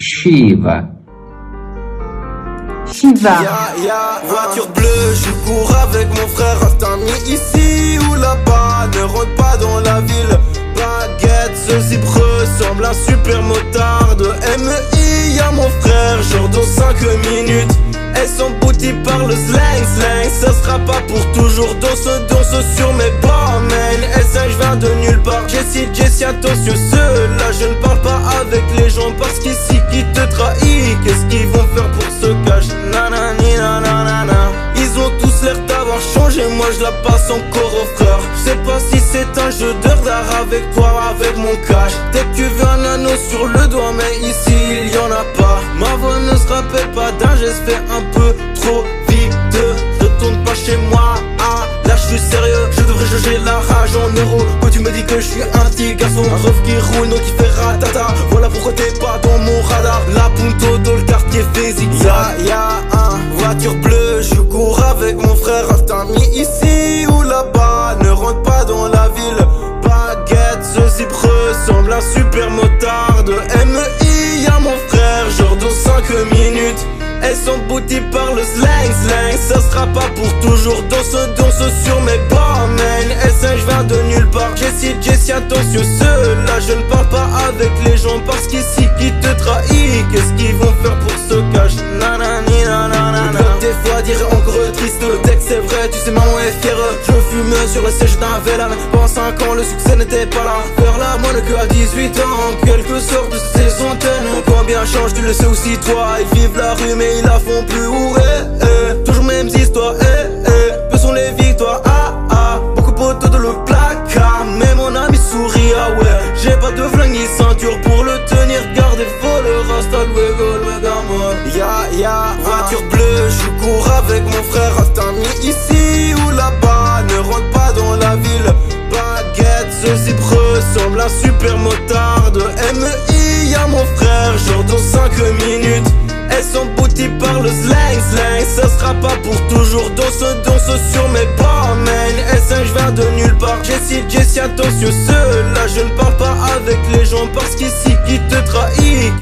Shiva. Shiva. Voiture bleue, je cours avec mon frère. T'as mis ici ou là-bas, ne rentre pas dans la ville. Baguette, ce zip ressemble à un super motard de MEI. Y'a mon frère, genre dans 5 minutes. Elles sont bouties par le slang, ça sera pas pour toujours. Danse sur mes pas, man. S1, je viens de nulle part. Jessie, attention, ceux-là, je ne parle pas avec les gens. Parce qu'ici, qui te trahit, qu'est-ce qu'ils vont faire pour se cacher? Nanani, nanana. Ils ont tous l'air d'avoir changé, moi je la passe encore au frère. Je sais pas si c'est un jeu d'art avec toi, avec mon cash. Peut-être tu veux un anneau sur le doigt, mais ici il y en a pas. Ma voix ne se rappelle pas d'un geste fait un peu trop vite. Retourne pas chez moi, ah, là je suis sérieux. Je devrais juger la rage en euros. Quand tu me dis que je suis un petit garçon, un ref qui roule, non qui fait ratata. Voilà pourquoi t'es pas dans mon radar. La punto dans le quartier fait zigzag. Voiture bleue, je cours avec mon frère. T'as mis ici ou là-bas, ne rentre pas dans la ville. Baguette, ce zip ressemble à un super motard de MEI. Y'a mon frère, genre dans 5 minutes. Elles sont bouties par le slang, ça sera pas pour toujours. Danse sur mes pas, man. S1, je viens de nulle part. Jessie, attention, ceux-là, je ne parle pas avec les gens. Parce qu'ici, qui te trahit, qu'est-ce qu'ils vont faire pour se cacher? Nanani, nanana. Des fois, dirait encore triste. Le texte, c'est vrai, tu sais, maman est fière. Je fume sur le siège d'un vélan. Pendant 5 ans, le succès n'était pas là. Faire la moine que à 18 ans. Quelque sorte de ces centaines. Combien change, tu le sais aussi, toi. Ils vivent la rue, mais ils la font plus. Toujours mêmes histoires, peu sont les victoires, beaucoup poteaux dans le placard. Mais mon ami sourit, ah ouais. J'ai pas de flingue ni ceinture pour le tenir. Gardez voleur, hasta luego, le gamin. Voiture bleue, je cours avec mon frère. T'as mis ici ou là-bas, ne rentre pas dans la ville. Baguette, ce zip ressemble à un super motard de MEI. Y'a mon frère, genre dans 5 minutes. Elles sont bouties par le slang, ça sera pas pour toujours. Danse sur mes pas, man. S1, je viens de nulle part. Jessie, attention, ceux-là, je ne parle pas avec les gens. Parce qu'ici, qui te trahit.